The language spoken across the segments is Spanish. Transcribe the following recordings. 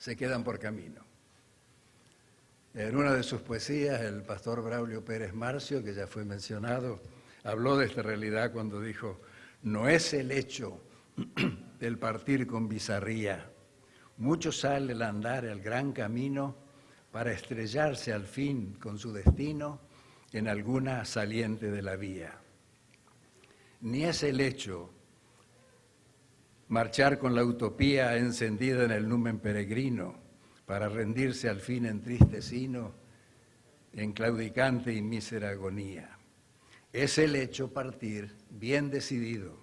se quedan por camino. En una de sus poesías, el pastor Braulio Pérez Marcio, que ya fue mencionado, habló de esta realidad cuando dijo: no es el hecho del partir con bizarría, mucho sale el andar el gran camino para estrellarse al fin con su destino en alguna saliente de la vía. Ni es el hecho marchar con la utopía encendida en el numen peregrino para rendirse al fin entristecido en claudicante y mísera agonía. Es el hecho partir bien decidido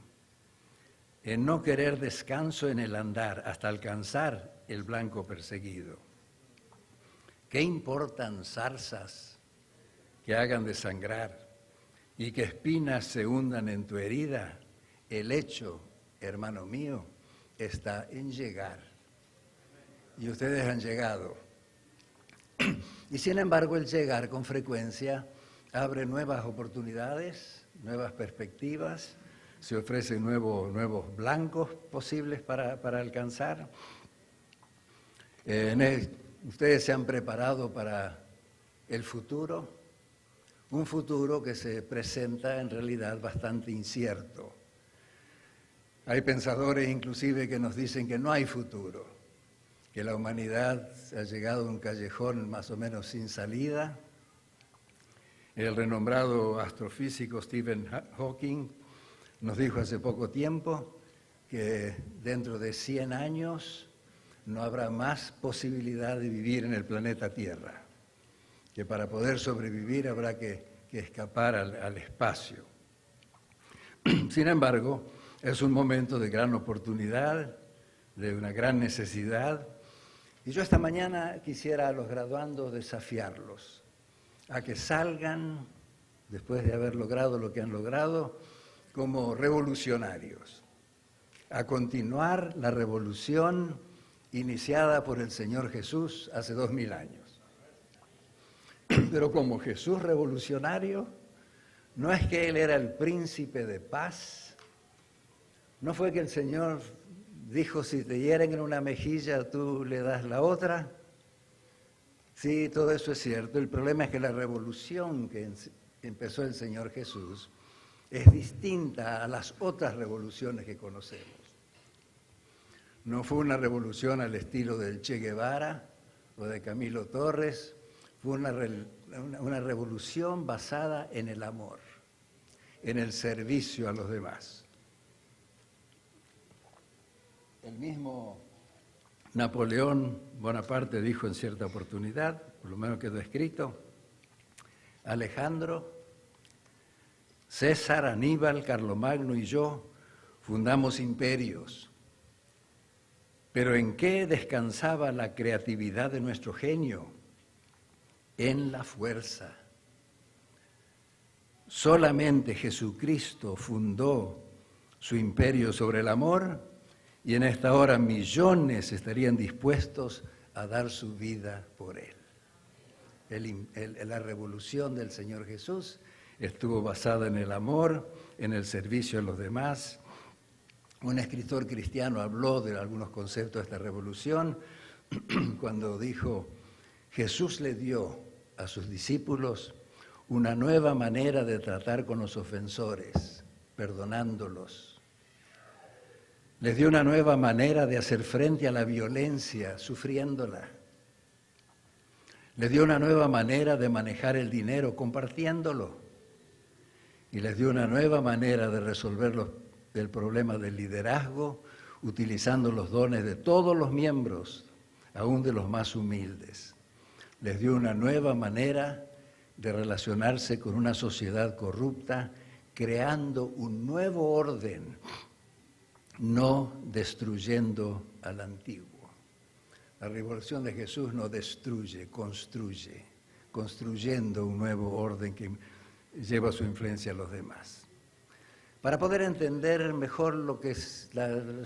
en no querer descanso en el andar hasta alcanzar el blanco perseguido. ¿Qué importan zarzas que hagan desangrar y que espinas se hundan en tu herida? El hecho, hermano mío, está en llegar. Y ustedes han llegado. Y sin embargo, el llegar con frecuencia abre nuevas oportunidades, nuevas perspectivas, se ofrecen nuevos blancos posibles para alcanzar. Ustedes se han preparado para el futuro, un futuro que se presenta en realidad bastante incierto. Hay pensadores inclusive que nos dicen que no hay futuro, que la humanidad ha llegado a un callejón más o menos sin salida. El renombrado astrofísico Stephen Hawking nos dijo hace poco tiempo que dentro de 100 años no habrá más posibilidad de vivir en el planeta Tierra, que para poder sobrevivir habrá que escapar al espacio. Sin embargo, es un momento de gran oportunidad, de una gran necesidad. Y yo esta mañana quisiera a los graduandos desafiarlos a que salgan, después de haber logrado lo que han logrado, como revolucionarios, a continuar la revolución iniciada por el Señor Jesús hace 2000 años. Pero como Jesús revolucionario, no es que Él era el príncipe de paz, no fue que el Señor dijo: si te hieren en una mejilla, tú le das la otra. Sí, todo eso es cierto. El problema es que la revolución que empezó el Señor Jesús es distinta a las otras revoluciones que conocemos. No fue una revolución al estilo del Che Guevara o de Camilo Torres, fue una revolución basada en el amor, en el servicio a los demás. El mismo Napoleón Bonaparte dijo en cierta oportunidad, por lo menos quedó escrito: Alejandro, César, Aníbal, Carlomagno y yo fundamos imperios, pero ¿en qué descansaba la creatividad de nuestro genio? En la fuerza. Solamente Jesucristo fundó su imperio sobre el amor, y en esta hora millones estarían dispuestos a dar su vida por Él. La revolución del Señor Jesús estuvo basada en el amor, en el servicio a los demás. Un escritor cristiano habló de algunos conceptos de esta revolución cuando dijo: Jesús le dio a sus discípulos una nueva manera de tratar con los ofensores, perdonándolos. Les dio una nueva manera de hacer frente a la violencia, sufriéndola. Les dio una nueva manera de manejar el dinero, compartiéndolo. Y les dio una nueva manera de resolver el problema del liderazgo, utilizando los dones de todos los miembros, aún de los más humildes. Les dio una nueva manera de relacionarse con una sociedad corrupta, creando un nuevo orden, no destruyendo al antiguo. La revolución de Jesús no destruye, construye, construyendo un nuevo orden que lleva su influencia a los demás. Para poder entender mejor lo que es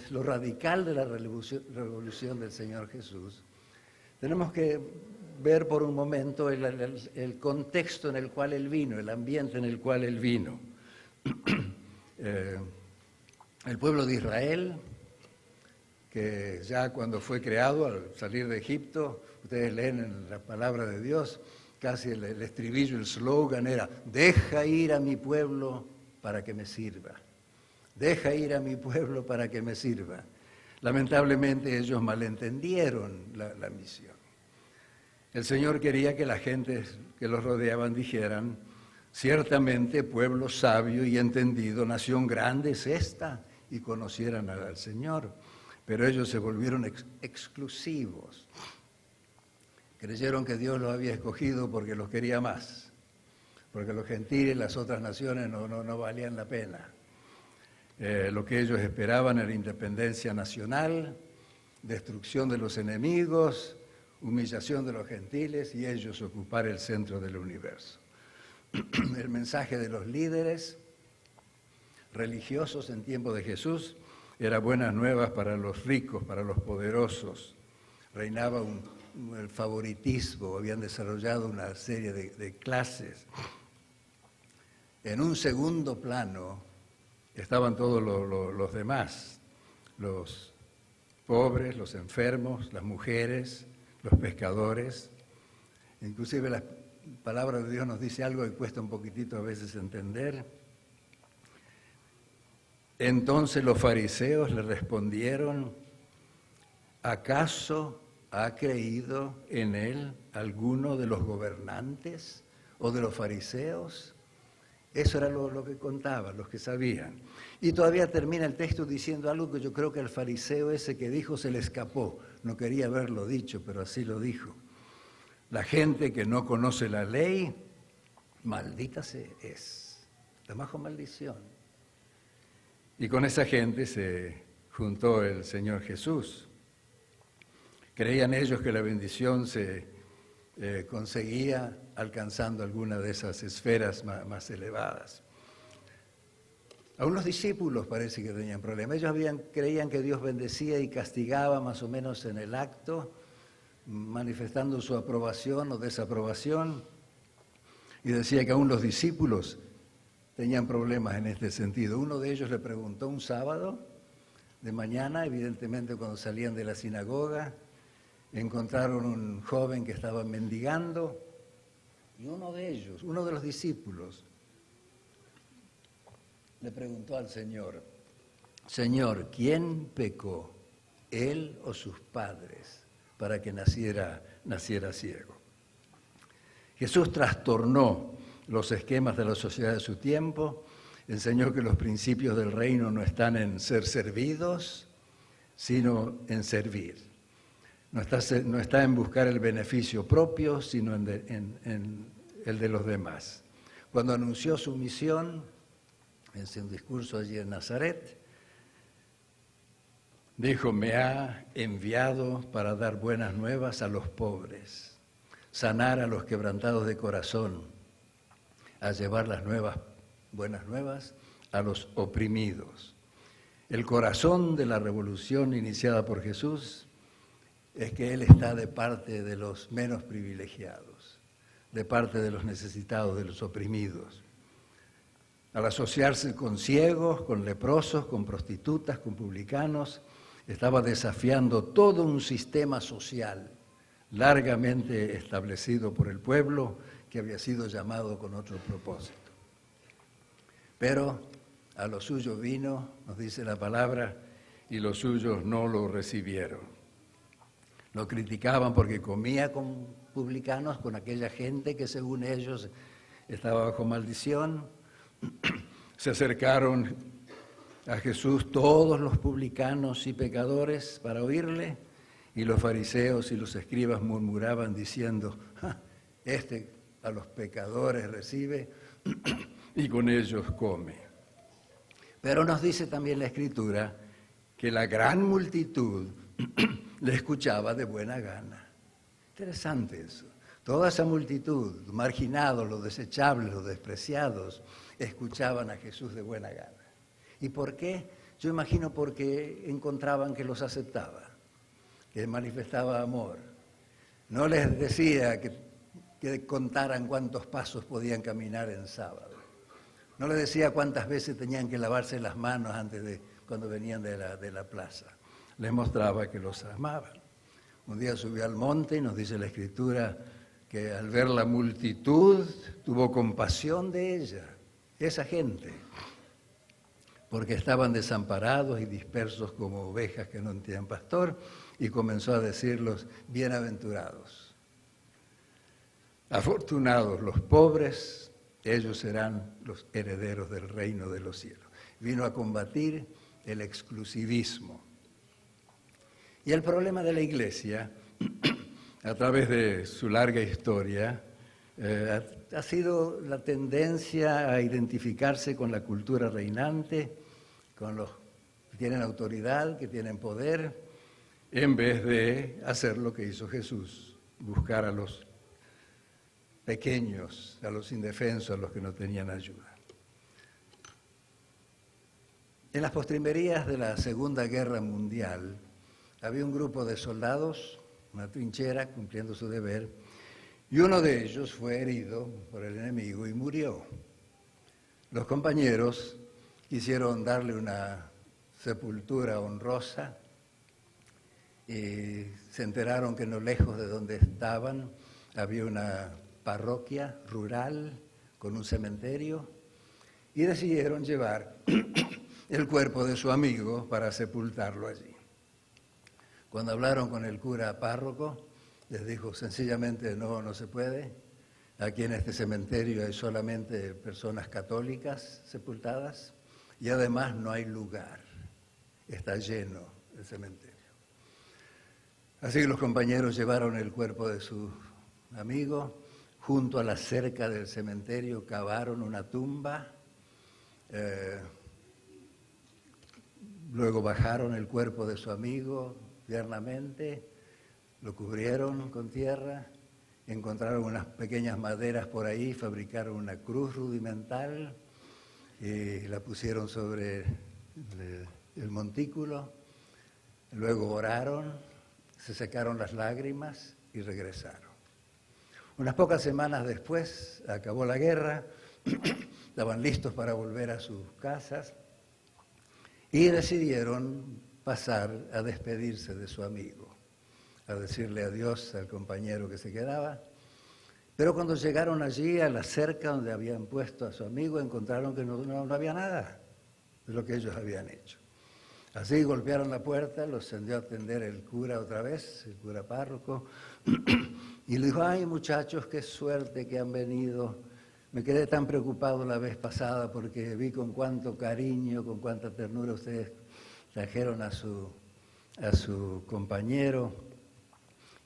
lo radical de la revolución del Señor Jesús, tenemos que ver por un momento el contexto en el cual Él vino, el ambiente en el cual Él vino. El pueblo de Israel que ya cuando fue creado, al salir de Egipto, ustedes leen en la palabra de Dios, casi el estribillo, el slogan era: deja ir a mi pueblo para que me sirva. Deja ir a mi pueblo para que me sirva. Lamentablemente ellos malentendieron la misión. El Señor quería que la gente que los rodeaban dijeran: ciertamente pueblo sabio y entendido, nación grande es esta, y conocieran al Señor. Pero ellos se volvieron exclusivos. Creyeron que Dios los había escogido porque los quería más, porque los gentiles, las otras naciones no valían la pena. Lo que ellos esperaban era independencia nacional, destrucción de los enemigos, humillación de los gentiles y ellos ocupar el centro del universo. El mensaje de los líderes religiosos en tiempo de Jesús era buenas nuevas para los ricos, para los poderosos. Reinaba el favoritismo, habían desarrollado una serie de clases. En un segundo plano estaban todos los demás, los pobres, los enfermos, las mujeres, los pescadores. Inclusive la palabra de Dios nos dice algo que cuesta un poquitito a veces entender. Entonces los fariseos le respondieron: ¿acaso ha creído en él alguno de los gobernantes o de los fariseos? Eso era lo que contaban, los que sabían. Y todavía termina el texto diciendo algo que yo creo que al fariseo ese que dijo se le escapó. No quería haberlo dicho, pero así lo dijo. La gente que no conoce la ley, maldita se es. Está bajo maldición. Y con esa gente se juntó el Señor Jesús. Creían ellos que la bendición se conseguía alcanzando alguna de esas esferas más elevadas. Aún los discípulos parece que tenían problemas. Ellos creían que Dios bendecía y castigaba más o menos en el acto, manifestando su aprobación o desaprobación. Y decía que aún los discípulos tenían problemas en este sentido. Uno de ellos le preguntó un sábado de mañana, evidentemente cuando salían de la sinagoga, encontraron un joven que estaba mendigando y uno de ellos, uno de los discípulos, le preguntó al Señor: Señor, ¿quién pecó, él o sus padres, para que naciera ciego? Jesús trastornó los esquemas de la sociedad de su tiempo, enseñó que los principios del reino no están en ser servidos, sino en servir. No está en buscar el beneficio propio, sino en el de los demás. Cuando anunció su misión, en un discurso allí en Nazaret, dijo: me ha enviado para dar buenas nuevas a los pobres, sanar a los quebrantados de corazón, a llevar las buenas nuevas a los oprimidos. El corazón de la revolución iniciada por Jesús es que Él está de parte de los menos privilegiados, de parte de los necesitados, de los oprimidos. Al asociarse con ciegos, con leprosos, con prostitutas, con publicanos, estaba desafiando todo un sistema social largamente establecido por el pueblo que había sido llamado con otro propósito. Pero a los suyos vino, nos dice la palabra, y los suyos no lo recibieron. Lo criticaban porque comía con publicanos, con aquella gente que según ellos estaba bajo maldición. Se acercaron a Jesús todos los publicanos y pecadores para oírle, y los fariseos y los escribas murmuraban diciendo: este a los pecadores recibe y con ellos come. Pero nos dice también la Escritura que la gran multitud le escuchaba de buena gana. Interesante eso. Toda esa multitud, marginados, los desechables, los despreciados, escuchaban a Jesús de buena gana. ¿Y por qué? Yo imagino porque encontraban que los aceptaba, que manifestaba amor. No les decía que contaran cuántos pasos podían caminar en sábado. No les decía cuántas veces tenían que lavarse las manos cuando venían de la plaza. les mostraba que los amaba. Un día subió al monte y nos dice la Escritura que al ver la multitud tuvo compasión de ella, esa gente, porque estaban desamparados y dispersos como ovejas que no tienen pastor, y comenzó a decirlos: bienaventurados, afortunados los pobres, ellos serán los herederos del reino de los cielos. Vino a combatir el exclusivismo. Y el problema de la Iglesia, a través de su larga historia, ha sido la tendencia a identificarse con la cultura reinante, con los que tienen autoridad, que tienen poder, en vez de hacer lo que hizo Jesús, buscar a los pequeños, a los indefensos, a los que no tenían ayuda. En las postrimerías de la Segunda Guerra Mundial había un grupo de soldados, una trinchera, cumpliendo su deber, y uno de ellos fue herido por el enemigo y murió. Los compañeros quisieron darle una sepultura honrosa y se enteraron que no lejos de donde estaban había una parroquia rural con un cementerio y decidieron llevar el cuerpo de su amigo para sepultarlo allí. Cuando hablaron con el cura párroco, les dijo sencillamente: no se puede. Aquí en este cementerio hay solamente personas católicas sepultadas y además no hay lugar. Está lleno el cementerio. Así que los compañeros llevaron el cuerpo de su amigo junto a la cerca del cementerio, cavaron una tumba, luego bajaron el cuerpo de su amigo tiernamente, lo cubrieron con tierra, encontraron unas pequeñas maderas por ahí, fabricaron una cruz rudimental y la pusieron sobre el montículo, luego oraron, se secaron las lágrimas y regresaron. Unas pocas semanas después acabó la guerra, estaban listos para volver a sus casas y decidieron pasar a despedirse de su amigo, a decirle adiós al compañero que se quedaba. Pero cuando llegaron allí a la cerca donde habían puesto a su amigo, encontraron que no había nada de lo que ellos habían hecho. Así golpearon la puerta, los envió a atender el cura otra vez, el cura párroco, y le dijo: ay, muchachos, qué suerte que han venido. Me quedé tan preocupado la vez pasada porque vi con cuánto cariño, con cuánta ternura ustedes trajeron a su compañero.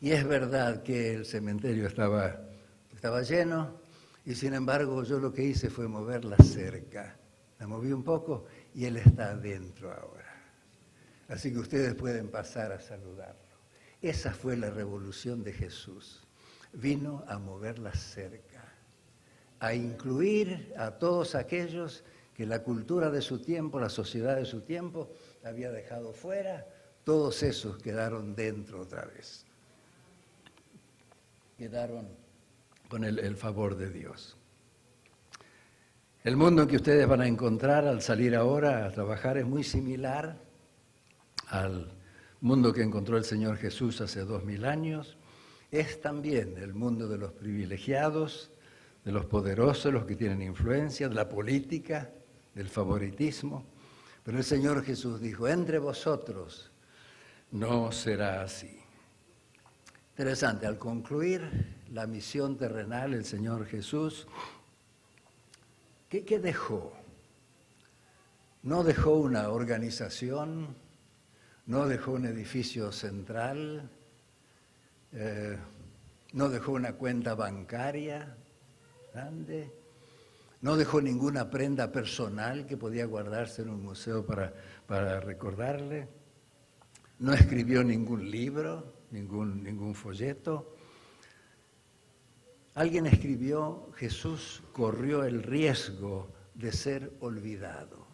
Y es verdad que el cementerio estaba lleno, y sin embargo yo lo que hice fue mover la cerca. La moví un poco y él está adentro ahora. Así que ustedes pueden pasar a saludarlo. Esa fue la revolución de Jesús. Vino a mover la cerca, a incluir a todos aquellos que la cultura de su tiempo, la sociedad de su tiempo, había dejado fuera. Todos esos quedaron dentro otra vez. Quedaron con el favor de Dios. El mundo que ustedes van a encontrar al salir ahora a trabajar es muy similar al mundo que encontró el Señor Jesús hace 2000 años. Es también el mundo de los privilegiados, de los poderosos, los que tienen influencia, de la política, del favoritismo. Pero el Señor Jesús dijo: entre vosotros no será así. Interesante, al concluir la misión terrenal, el Señor Jesús, ¿qué dejó? No dejó una organización, no dejó un edificio central, no dejó una cuenta bancaria grande, no dejó ninguna prenda personal que podía guardarse en un museo para recordarle, no escribió ningún libro, ningún folleto. Alguien escribió: Jesús corrió el riesgo de ser olvidado.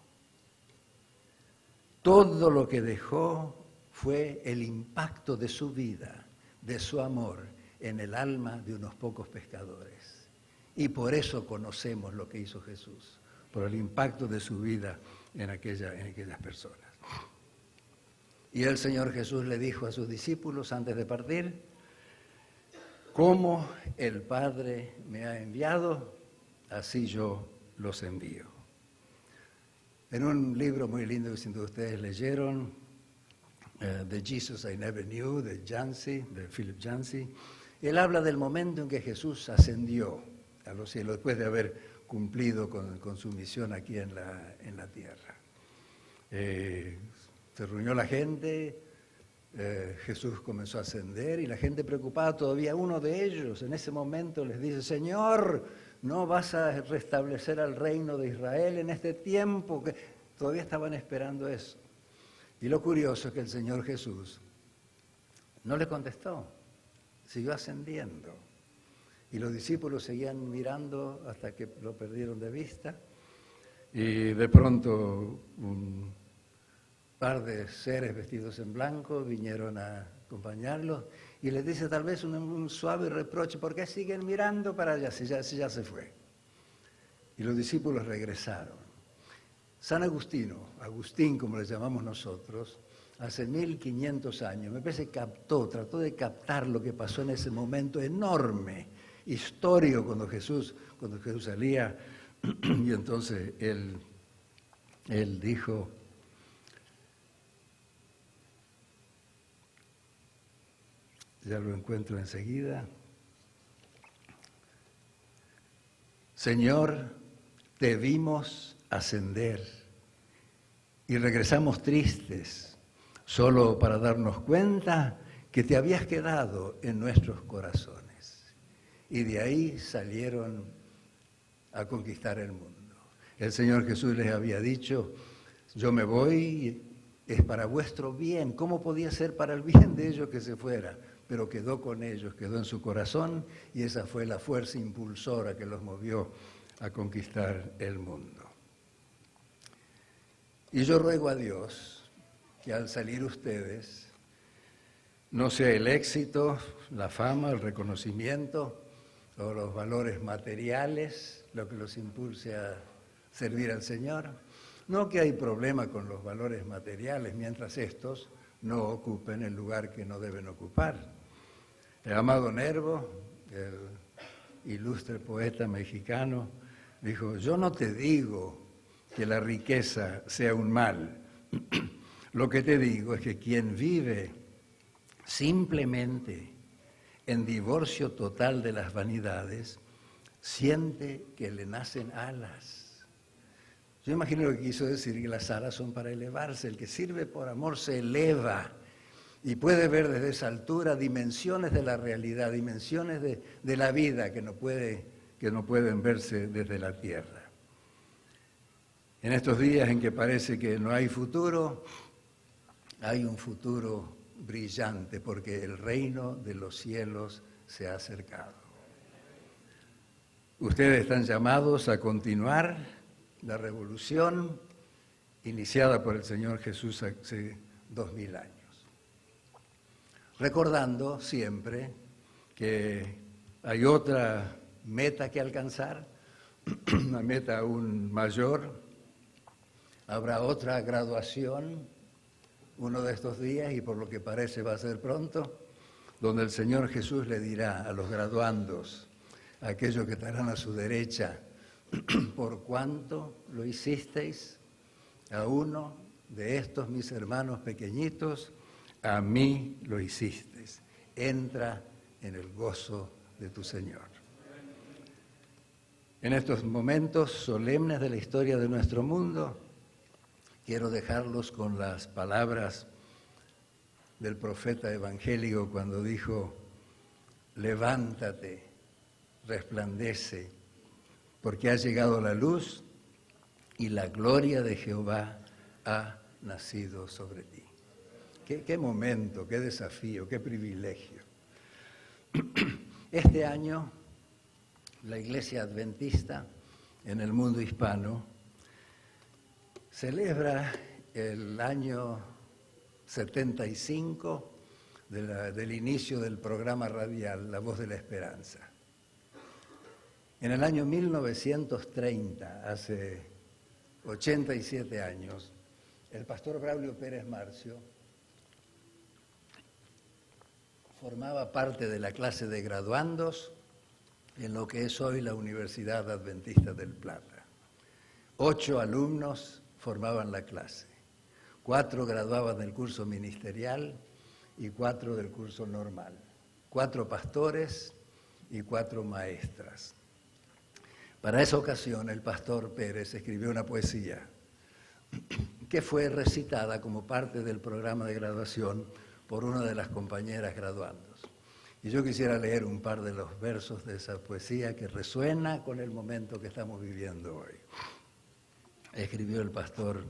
Todo lo que dejó fue el impacto de su vida, de su amor en el alma de unos pocos pescadores. Y por eso conocemos lo que hizo Jesús, por el impacto de su vida en aquellas personas. Y el Señor Jesús le dijo a sus discípulos antes de partir: como el Padre me ha enviado, así yo los envío. En un libro muy lindo que sin duda ustedes leyeron, The Jesus I Never Knew, de Philip Yancey, él habla del momento en que Jesús ascendió a los cielos después de haber cumplido con su misión aquí en la tierra. Se reunió la gente, Jesús comenzó a ascender y la gente preocupada, todavía uno de ellos en ese momento les dice: Señor, ¿no vas a restablecer al reino de Israel en este tiempo? Que todavía estaban esperando eso. Y lo curioso es que el Señor Jesús no le contestó, siguió ascendiendo. Y los discípulos seguían mirando hasta que lo perdieron de vista. Y de pronto un par de seres vestidos en blanco vinieron a acompañarlos y les dice tal vez un suave reproche: ¿por qué siguen mirando para allá si ya se fue? Y los discípulos regresaron. San Agustín como le llamamos nosotros, hace 1500 años, me parece que trató de captar lo que pasó en ese momento enorme, histórico, cuando Jesús salía, y entonces él dijo: ya lo encuentro enseguida. Señor, te vimos ascender y regresamos tristes, solo para darnos cuenta que te habías quedado en nuestros corazones. Y de ahí salieron a conquistar el mundo. El Señor Jesús les había dicho: yo me voy, es para vuestro bien. ¿Cómo podía ser para el bien de ellos que se fuera? Pero quedó con ellos, quedó en su corazón, y esa fue la fuerza impulsora que los movió a conquistar el mundo. Y yo ruego a Dios que al salir ustedes, no sea el éxito, la fama, el reconocimiento o los valores materiales lo que los impulse a servir al Señor. No que hay problema con los valores materiales mientras estos no ocupen el lugar que no deben ocupar. El amado Nervo, el ilustre poeta mexicano, dijo: yo no te digo que la riqueza sea un mal, lo que te digo es que quien vive simplemente en divorcio total de las vanidades, siente que le nacen alas. Yo imagino lo que quiso decir, que las alas son para elevarse. El que sirve por amor se eleva y puede ver desde esa altura dimensiones de la realidad, dimensiones de la vida que no pueden verse desde la tierra. En estos días en que parece que no hay futuro, hay un futuro brillante, porque el reino de los cielos se ha acercado. Ustedes están llamados a continuar la revolución iniciada por el Señor Jesús hace 2000 años. Recordando siempre que hay otra meta que alcanzar, una meta aún mayor. Habrá otra graduación uno de estos días, y por lo que parece va a ser pronto, donde el Señor Jesús le dirá a los graduandos, a aquellos que estarán a su derecha: por cuanto lo hicisteis a uno de estos mis hermanos pequeñitos, a mí lo hicisteis. Entra en el gozo de tu Señor. En estos momentos solemnes de la historia de nuestro mundo, quiero dejarlos con las palabras del profeta evangélico cuando dijo: levántate, resplandece, porque ha llegado la luz y la gloria de Jehová ha nacido sobre ti. Qué momento, qué desafío, qué privilegio. Este año, la Iglesia Adventista en el mundo hispano celebra el año 75 del inicio del programa radial La Voz de la Esperanza. En el año 1930, hace 87 años, el pastor Braulio Pérez Marcio formaba parte de la clase de graduandos en lo que es hoy la Universidad Adventista del Plata. 8 alumnos formaban la clase. 4 graduaban del curso ministerial y 4 del curso normal. 4 pastores y 4 maestras. Para esa ocasión, el pastor Pérez escribió una poesía que fue recitada como parte del programa de graduación por una de las compañeras graduandos. Y yo quisiera leer un par de los versos de esa poesía que resuena con el momento que estamos viviendo hoy. Escribió el pastor: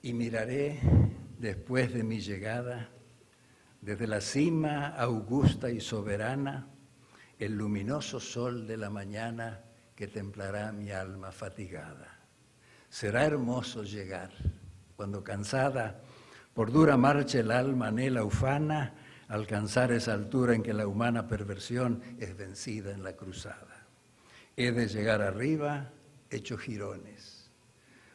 y miraré después de mi llegada, desde la cima augusta y soberana, el luminoso sol de la mañana que templará mi alma fatigada. Será hermoso llegar, cuando cansada, por dura marcha el alma anhela ufana, alcanzar esa altura en que la humana perversión es vencida en la cruzada. He de llegar arriba, hecho jirones,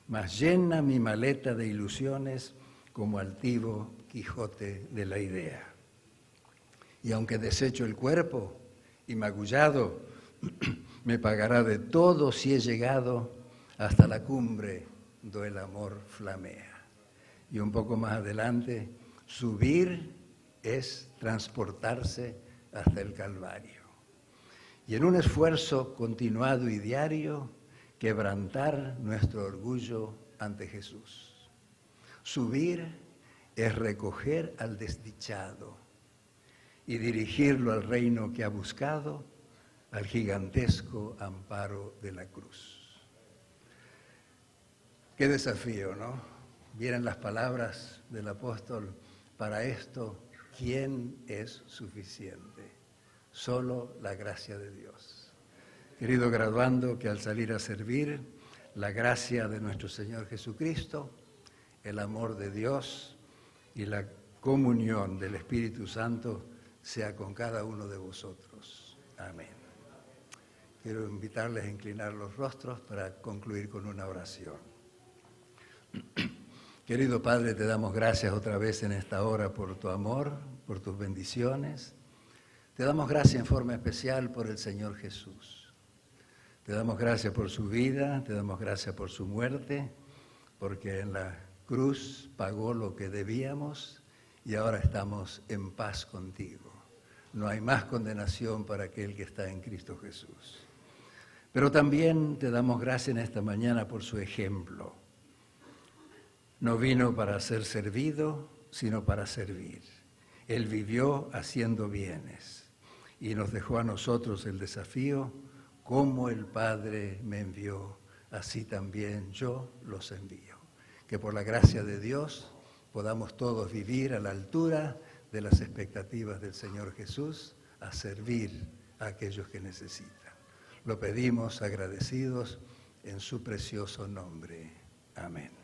mas llena mi maleta de ilusiones como altivo Quijote de la idea. Y aunque desecho el cuerpo y magullado, me pagará de todo si he llegado hasta la cumbre do el amor flamea. Y un poco más adelante, subir es transportarse hasta el Calvario. Y en un esfuerzo continuado y diario, quebrantar nuestro orgullo ante Jesús. Subir es recoger al desdichado y dirigirlo al reino que ha buscado, al gigantesco amparo de la cruz. Qué desafío, ¿no? Vienen las palabras del apóstol: para esto, ¿quién es suficiente? Solo la gracia de Dios. Querido graduando, que al salir a servir, la gracia de nuestro Señor Jesucristo, el amor de Dios y la comunión del Espíritu Santo sea con cada uno de vosotros. Amén. Quiero invitarles a inclinar los rostros para concluir con una oración. Querido Padre, te damos gracias otra vez en esta hora por tu amor, por tus bendiciones. Te damos gracias en forma especial por el Señor Jesús. Te damos gracias por su vida, te damos gracias por su muerte, porque en la cruz pagó lo que debíamos y ahora estamos en paz contigo. No hay más condenación para aquel que está en Cristo Jesús. Pero también te damos gracias en esta mañana por su ejemplo. No vino para ser servido, sino para servir. Él vivió haciendo bienes y nos dejó a nosotros el desafío: como el Padre me envió, así también yo los envío. Que por la gracia de Dios podamos todos vivir a la altura de las expectativas del Señor Jesús, a servir a aquellos que necesitan. Lo pedimos agradecidos en su precioso nombre. Amén.